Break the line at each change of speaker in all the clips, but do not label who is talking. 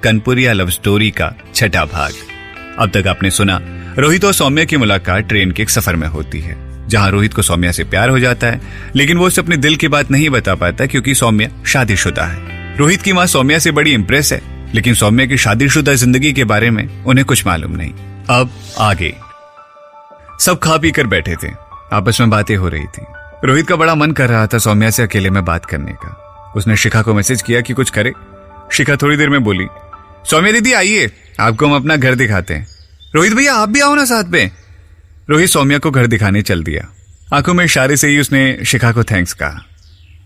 कनपुरिया love story का छठा भाग। अब तक आपने सुना रोहित और सौम्या की मुलाकात ट्रेन के एक सफर में होती है, जहां रोहित को सौम्या से प्यार हो जाता है, लेकिन वो उसे अपने दिल की बात नहीं बता पाता क्योंकि सौम्या शादीशुदा है। रोहित की माँ सौम्या से बड़ी इंप्रेस है, लेकिन सौम्या की शादीशुदा जिंदगी के बारे में उन्हें कुछ मालूम नहीं। अब आगे सब खा पी कर बैठे थे, आपस में बातें हो रही थी। रोहित का बड़ा मन कर रहा था सौम्या से अकेले में बात करने का। उसने शिखा को मैसेज किया कि कुछ करे। शिखा थोड़ी देर में बोली, सौम्या दीदी आइए, आपको हम अपना घर दिखाते हैं। रोहित भैया आप भी आओ ना साथ में। रोहित सौम्या को घर दिखाने चल दिया। आंखों में इशारे से ही उसने शिखा को थैंक्स कहा।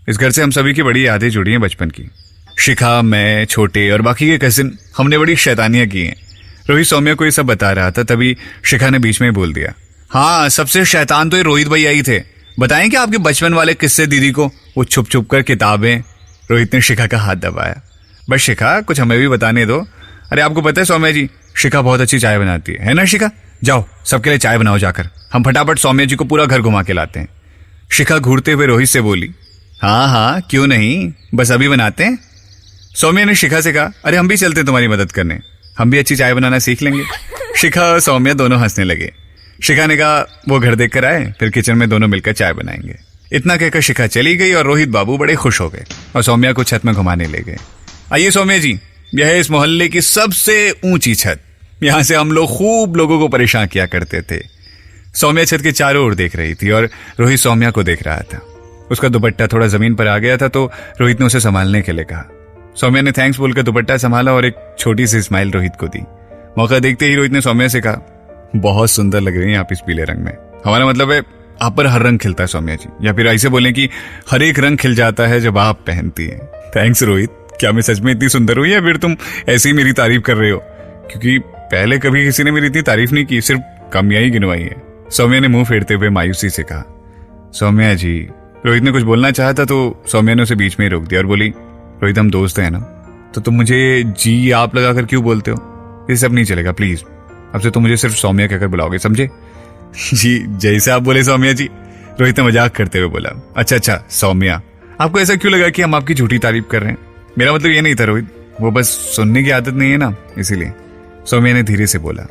इस घर से हम सभी की बड़ी यादें जुड़ी हैं बचपन की। शिखा, मैं, छोटे और बाकी के कजिन, हमने बड़ी शैतानियां की हैं। रोहित सौम्या को ये सब बता रहा था, तभी शिखा ने बीच में बोल दिया, हाँ सबसे शैतान तो ये रोहित भैया ही थे। बताएं कि आपके बचपन वाले किस्से दीदी को, वो छुप छुप कर किताबें। रोहित ने शिखा का हाथ दबाया। बस शिखा कुछ हमें भी बताने दो। अरे आपको पता है सौम्या जी, शिखा बहुत अच्छी चाय बनाती है ना शिखा? जाओ सबके लिए चाय बनाओ जाकर, हम फटाफट सौम्या जी को पूरा घर घुमा के लाते हैं। शिखा घूरते हुए रोहित से बोली, हाँ हाँ क्यों नहीं, बस अभी बनाते हैं। सौम्या ने शिखा से कहा, अरे हम भी चलते हैं तुम्हारी मदद करने, हम भी अच्छी चाय बनाना सीख लेंगे। शिखा और सौम्या दोनों हंसने लगे। शिखा ने कहा वो घर देख कर आए, फिर किचन में दोनों मिलकर चाय बनाएंगे। इतना कहकर शिखा चली गई और रोहित बाबू बड़े खुश हो गए और सौम्या को छत में घुमाने ले गए। आइए सौम्या जी, यह है इस मोहल्ले की सबसे ऊंची छत, यहां से हम लोग खूब लोगों को परेशान किया करते थे। सौम्या छत के चारों ओर देख रही थी और रोहित सौम्या को देख रहा था। उसका दुपट्टा थोड़ा जमीन पर आ गया था तो रोहित ने उसे संभालने के लिए कहा। सौम्या ने थैंक्स बोलकर दुपट्टा संभाला और एक छोटी सी स्माइल रोहित को दी। मौका देखते ही रोहित ने सौम्या से कहा, बहुत सुंदर लग रही हैं आप इस पीले रंग में। हमारा मतलब है आप पर हर रंग खिलता है सौम्या जी, या फिर ऐसे बोलें कि हर एक रंग खिल जाता है जब आप पहनती हैं। थैंक्स रोहित, क्या मैं सच में इतनी सुंदर हूं या फिर तुम ऐसे ही मेरी तारीफ कर रहे हो? क्योंकि पहले कभी किसी ने मेरी इतनी तारीफ नहीं की, सिर्फ कमियां ही गिनवाई है। सौम्या ने मुंह फेरते हुए मायूसी से कहा। सौम्या जी, रोहित ने कुछ बोलना चाहा था तो सौम्या ने उसे बीच में ही रोक दिया और बोली, रोहित हम दोस्त हैं ना, तो तुम मुझे जी आप लगाकर क्यों बोलते हो? ये सब नहीं चलेगा प्लीज, अब से तुम मुझे सिर्फ सौम्या कहकर बुलाओगे, समझे? जी जैसे आप बोले सौम्या जी, रोहित ने मजाक करते हुए बोला। अच्छा सौम्या, आपको ऐसा क्यों लगा कि हम आपकी झूठी तारीफ कर रहे हैं? मेरा मतलब ये नहीं था रोहित, वो बस सुनने की आदत नहीं है ना, इसीलिए। सौम्या ने धीरे से बोला।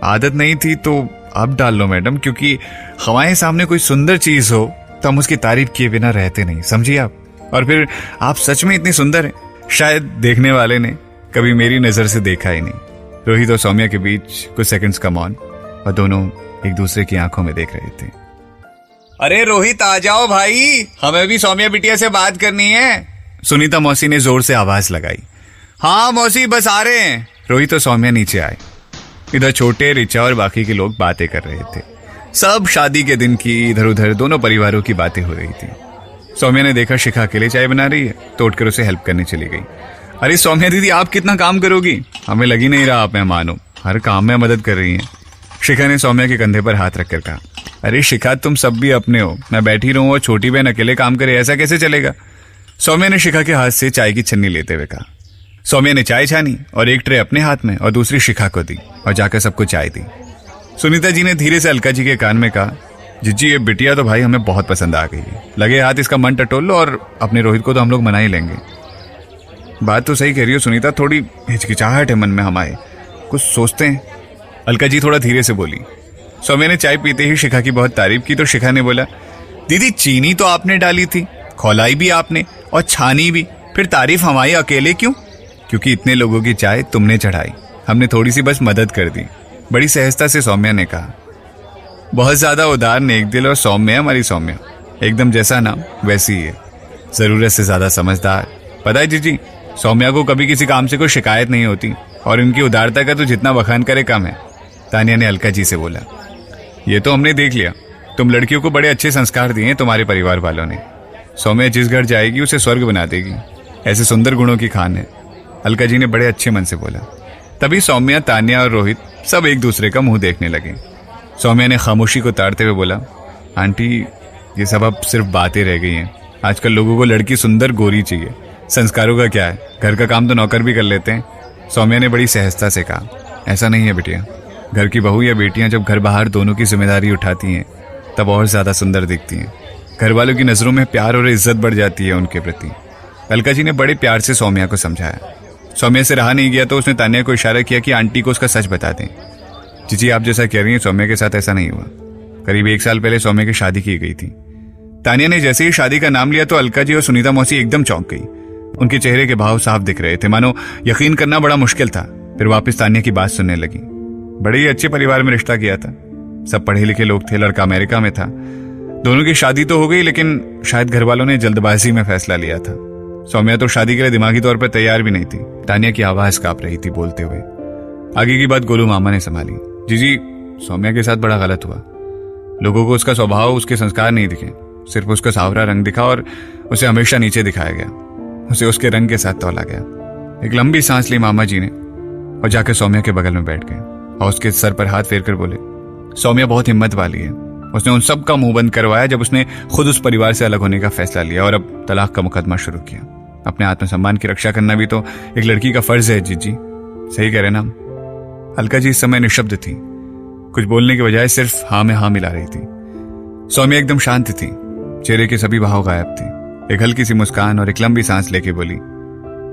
आदत नहीं थी तो अब डाल लो मैडम, क्योंकि हमारे सामने कोई सुंदर चीज हो तो हम उसकी तारीफ किए बिना रहते नहीं, समझिए आप। और फिर आप सच में इतनी सुंदर हैं, शायद देखने वाले ने कभी मेरी नजर से देखा ही नहीं। रोहित और सौम्या के बीच कुछ सेकंड्स का मौन और दोनों एक दूसरे की आंखों में देख रहे थे। अरे रोहित आ जाओ भाई, हमें भी सौम्या बिटिया से बात करनी है। सुनीता मौसी ने जोर से आवाज लगाई। हाँ मौसी बस आ रहे हैं। रोहित और सौम्या नीचे आए। इधर छोटे, रिचा और बाकी के लोग बातें कर रहे थे। सब शादी के दिन की इधर उधर दोनों परिवारों की बातें हो रही थी। सौम्या ने देखा शिखा अकेले चाय बना रही है तो उठकर उसे हेल्प करने चली गई। अरे सौम्या दीदी आप कितना काम करोगी, हमें लगी नहीं रहा आप मेहमान हो, हर काम में मदद कर रही हैं। शिखा ने सौम्या के कंधे पर हाथ रखकर कहा। अरे शिखा तुम सब भी अपने हो, मैं बैठी रहूं और छोटी बहन अकेले काम करे, ऐसा कैसे चलेगा? सौम्या ने शिखा के हाथ से चाय की छन्नी लेते हुए कहा। सौम्या ने चाय छानी और एक ट्रे अपने हाथ में और दूसरी शिखा को दी और जाकर सबको चाय दी। सुनीता जी ने धीरे से अलका जी के कान में कहा, जिज्जी ये बिटिया तो भाई हमें बहुत पसंद आ गई है, लगे हाथ इसका मन टटोल लो और अपने रोहित को तो हम लोग मना ही लेंगे। बात तो सही कह रही हो सुनीता, थोड़ी हिचकिचाहट है मन में हमारे, कुछ सोचते हैं। अलका जी थोड़ा धीरे से बोली। सौम्या ने चाय पीते ही शिखा की बहुत तारीफ की तो शिखा ने बोला, दीदी चीनी तो आपने डाली थी, खौलाई भी आपने और छानी भी, फिर तारीफ हमारी अकेले क्यों? क्योंकि इतने लोगों की चाय तुमने चढ़ाई, हमने थोड़ी सी बस मदद कर दी, बड़ी सहजता से सौम्या ने कहा। बहुत ज्यादा उदार नेक दिल और सौम्या, हमारी सौम्या एकदम जैसा नाम वैसी ही है, जरूरत से ज्यादा समझदार। पता है जीजी, सौम्या को कभी किसी काम से कोई शिकायत नहीं होती और इनकी उदारता का तो जितना बखान करे कम है। तानिया ने अलका जी से बोला। ये तो हमने देख लिया, तुम लड़कियों को बड़े अच्छे संस्कार दिए हैं तुम्हारे परिवार वालों ने। सौम्या जिस घर जाएगी उसे स्वर्ग बना देगी, ऐसे सुंदर गुणों की खान है, अलका जी ने बड़े अच्छे मन से बोला। तभी सौम्या, तानिया और रोहित सब एक दूसरे का मुंह देखने लगे। सौम्या ने खामोशी को ताड़ते हुए बोला, आंटी ये सब अब सिर्फ बातें रह गई हैं, आजकल लोगों को लड़की सुंदर गोरी चाहिए, संस्कारों का क्या है, घर का काम तो नौकर भी कर लेते हैं। सौम्या ने बड़ी सहजता से कहा, ऐसा नहीं है बिटिया, घर की बहू या बेटियां जब घर बाहर दोनों की जिम्मेदारी उठाती हैं तब और ज्यादा सुंदर दिखती हैं, घर वालों की नजरों में प्यार और इज्जत बढ़ जाती है उनके प्रति। अलका जी ने बड़े प्यार से सौम्या को समझाया। सौम्या से रहा नहीं गया तो उसने तान्या को इशारा किया कि आंटी को उसका सच बता दें। जीजी आप जैसा कह रही हैं, सौम्या के साथ ऐसा नहीं हुआ। करीब 1 साल पहले सौम्या की शादी की गई थी। तान्या ने जैसे ही शादी का नाम लिया तो अलका जी और सुनीता मौसी एकदम चौंक गई। उनके चेहरे के भाव साफ दिख रहे थे, मानो यकीन करना बड़ा मुश्किल था। फिर वापस तान्या की बात सुनने लगी। बड़े ही अच्छे परिवार में रिश्ता किया था, सब पढ़े लिखे लोग थे, लड़का अमेरिका में था। दोनों की शादी तो हो गई, लेकिन शायद घर वालों ने जल्दबाजी में फैसला लिया था। सौम्या तो शादी के लिए दिमागी तौर पर तैयार भी नहीं थी। तान्या की आवाज कांप रही थी बोलते हुए। आगे की बात गोलू मामा ने संभाली। जीजी सौम्या के साथ बड़ा गलत हुआ। लोगों को उसका स्वभाव, उसके संस्कार नहीं दिखे, सिर्फ उसका सावरा रंग दिखा और उसे हमेशा नीचे दिखाया गया। उसे उसके रंग के साथ तौला गया। एक लंबी सांस ली मामा जी ने और जाकर सौम्या के बगल में बैठ गए और उसके सर पर हाथ फेर कर बोले, सौम्या बहुत हिम्मत वाली है। उसने उन सब का मुंह बंद करवाया जब उसने खुद उस परिवार से अलग होने का फैसला लिया और अब तलाक का मुकदमा शुरू किया। अपने आत्मसम्मान की रक्षा करना भी तो एक लड़की का फर्ज है। जीजी सही कह रहे ना। अलका जी इस समय निशब्द थी, कुछ बोलने के बजाय सिर्फ हाँ में हाँ मिला रही थी। सौम्या एकदम शांत थी, चेहरे के सभी भाव गायब थे। एक हल्की सी मुस्कान और एक लंबी सांस लेके बोली,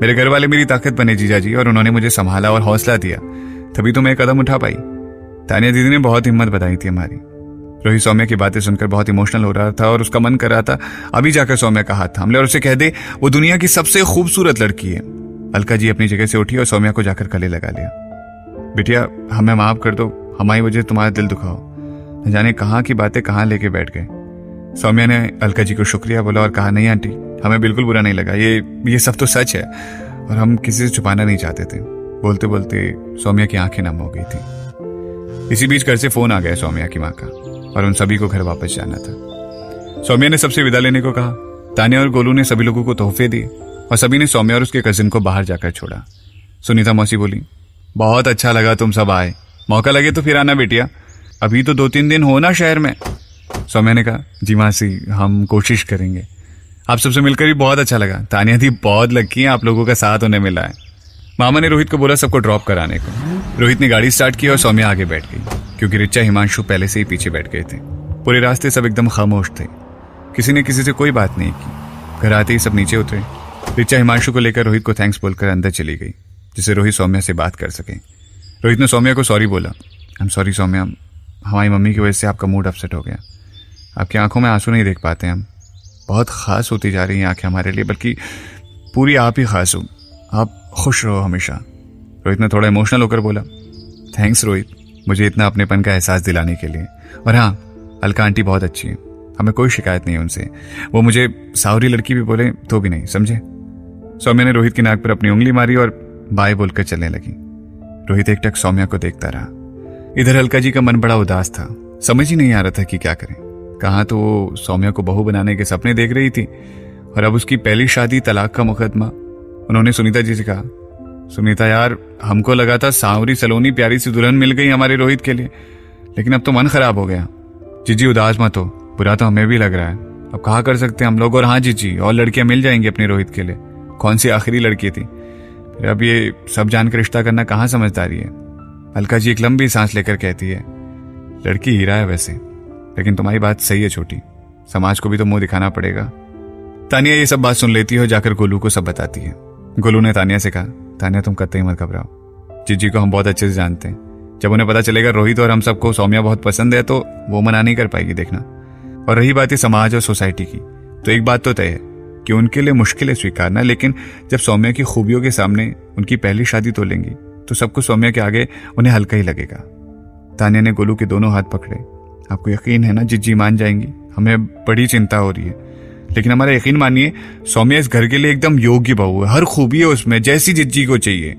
मेरे घर वाले मेरी ताकत बने जीजा जी, और उन्होंने मुझे संभाला और हौसला दिया, तभी तो मैं कदम उठा पाई। तान्या दीदी ने बहुत हिम्मत बताई थी हमारी। रोहित सौम्या की बातें सुनकर बहुत इमोशनल हो रहा था और उसका मन कर रहा था अभी जाकर सौम्या का हाथ थाम ले और उसे कह दे वो दुनिया की सबसे खूबसूरत लड़की है। अलका जी अपनी जगह से उठी और सौम्या को जाकर गले लगा लिया। बिटिया हमें माफ कर दो, हमारी वजह तुम्हारा दिल दुखाओ। न जाने कहाँ की बातें कहाँ लेके बैठ गए। सौम्या ने अलका जी को शुक्रिया बोला और कहा, नहीं आंटी हमें बिल्कुल बुरा नहीं लगा, ये सब तो सच है और हम किसी से छुपाना नहीं चाहते थे। बोलते बोलते सौम्या की आंखें नम हो गई थी। इसी बीच घर से फोन आ गया सौम्या की माँ का और उन सभी को घर वापस जाना था। सौम्या ने सबसे विदा लेने को कहा। तान्या और गोलू ने सभी लोगों को तोहफे दिए और सभी ने सौम्या और उसके कजिन को बाहर जाकर छोड़ा। सुनीता मौसी बोली, बहुत अच्छा लगा तुम सब आए, मौका लगे तो फिर आना बेटिया, अभी तो 2-3 दिन हो ना शहर में। सौम्या ने कहा, जी मासी हम कोशिश करेंगे, आप सबसे मिलकर भी बहुत अच्छा लगा। तान्या दी बहुत लकी है, आप लोगों का साथ उन्हें मिला है। मामा ने रोहित को बोला सबको ड्रॉप कराने को। रोहित ने गाड़ी स्टार्ट की और सौम्या आगे बैठ गई, क्योंकि रिचा हिमांशु पहले से ही पीछे बैठ गए थे। पूरे रास्ते सब एकदम खामोश थे, किसी ने किसी से कोई बात नहीं की। घर आते ही सब नीचे उतरे। रिचा हिमांशु को लेकर रोहित को थैंक्स बोलकर अंदर चली गई, जिससे रोहित सौम्या से बात कर सके। रोहित ने सौम्या को सॉरी बोला। आई एम सॉरी सौम्या, हमारी मम्मी की वजह से आपका मूड अपसेट हो गया। आपकी आंखों में आंसू नहीं देख पाते हम, बहुत खास होती जा रही हैं आंखें हमारे लिए, बल्कि पूरी आप ही खास हो। आप खुश रहो हमेशा। रोहित ने थोड़ा इमोशनल होकर बोला, थैंक्स रोहित, मुझे इतना अपनेपन का एहसास दिलाने के लिए। और हाँ, अलका आंटी बहुत अच्छी है, हमें कोई शिकायत नहीं है उनसे। वो मुझे सावरी लड़की भी बोले तो भी नहीं, समझे। सौम्या ने रोहित की नाक पर अपनी उंगली मारी और बाय बोलकर चलने लगी। रोहित एकटक सौम्या को देखता रहा। इधर अलका जी का मन बड़ा उदास था, समझ ही नहीं आ रहा था कि क्या करें। कहाँ तो वो सौम्या को बहू बनाने के सपने देख रही थी और अब उसकी पहली शादी, तलाक का मुकदमा। उन्होंने सुनीता जी से कहा, सुनीता यार हमको लगा था सांवरी सलोनी प्यारी सी दुल्हन मिल गई हमारे रोहित के लिए, लेकिन अब तो मन खराब हो गया। जीजी उदास मत हो, बुरा तो हमें भी लग रहा है, अब कहा कर सकते हैं हम लोग। और हाँ जीजी, और लड़कियां मिल जाएंगी अपने रोहित के लिए, कौन सी आखिरी लड़की थी। फिर अब ये सब जानकर रिश्ता करना कहाँ समझदारी है। अलका जी एक लंबी सांस लेकर कहती है, लड़की हीरा है वैसे, लेकिन तुम्हारी बात सही है छोटी, समाज को भी तो मुंह दिखाना पड़ेगा। तानिया ये सब बात सुन लेती है और जाकर गोलू को सब बताती है। गोलू ने तानिया से कहा, तानिया तुम कतई मत घबराओ, जीजी को हम बहुत अच्छे से जानते हैं। जब उन्हें पता चलेगा रोहित और हम सबको सौम्या बहुत पसंद है तो वो मना नहीं कर पाएगी, देखना। और रही बात है समाज और सोसाइटी की, तो एक बात तो तय है कि उनके लिए मुश्किल है स्वीकारना, लेकिन जब सौम्या की खूबियों के सामने उनकी पहली शादी तोलेंगी तो सबको सौम्या के आगे उन्हें हल्का ही लगेगा। तानिया ने गोलू के दोनों हाथ पकड़े। आपको यकीन है ना जीजी मान जाएंगी, हमें बड़ी चिंता हो रही है, लेकिन हमारा यकीन मानिए सौम्या इस घर के लिए एकदम योग्य बहू है, हर खूबी है उसमें जैसी जीजी को चाहिए।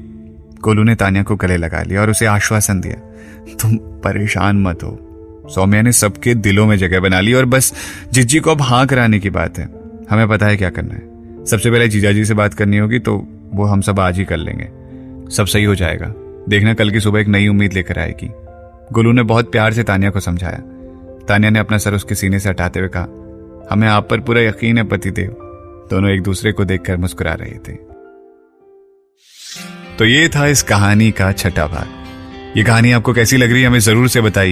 गोलू ने तानिया को गले लगा लिया और उसे आश्वासन दिया, तुम परेशान मत हो, सौम्या ने सबके दिलों में जगह बना ली और बस जीजी को अब हाँ कराने की बात है। हमें पता है क्या करना है, सबसे पहले जीजाजी से बात करनी होगी, तो वो हम सब आज ही कर लेंगे, सब सही हो जाएगा। देखना कल की सुबह एक नई उम्मीद लेकर आएगी। गोलू ने बहुत प्यार से तानिया को समझाया। तानिया ने अपना सर उसके सीने से हटाते हुए कहा, हमें आप पर पूरा यकीन है पतिदेव। दोनों एक दूसरे को देखकर मुस्कुरा रहे थे। तो ये था इस कहानी का छठा भाग। ये कहानी आपको कैसी लग रही है हमें जरूर से बताइए।